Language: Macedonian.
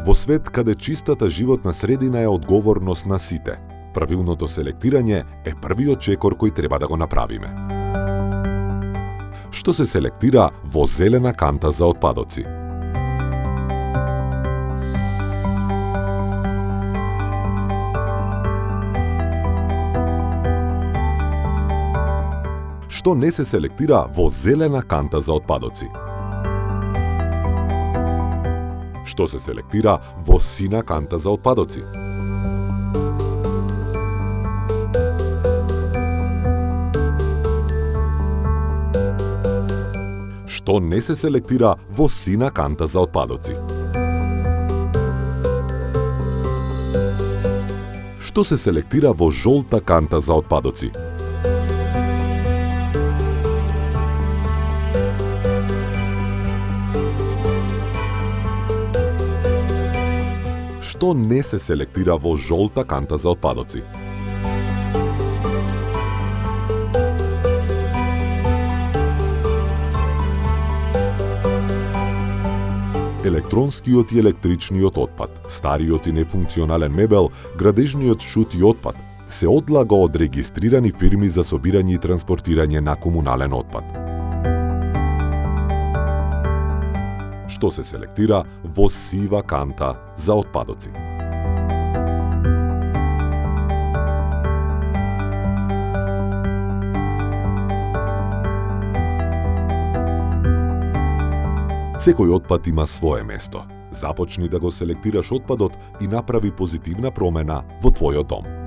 Во свет каде чистата животна средина е одговорност на сите, правилното селектирање е првиот чекор кој треба да го направиме. Што се селектира во зелена канта за отпадоци? Што не се селектира во зелена канта за отпадоци? Што се селектира во сина канта за отпадоци? Што не се селектира во сина канта за отпадоци? Што се селектира во жолта канта за отпадоци? Што не се селектира во жолта канта за отпадоци? Електронскиот и електричниот отпад, стариот и нефункционален мебел, градежниот шут и отпад се одлага од регистрирани фирми за собирање и транспортирање на комунален отпад. Што се селектира во сива канта за отпадоци? Секој отпад има свое место. Започни да го селектираш отпадот и направи позитивна промена во твојот дом.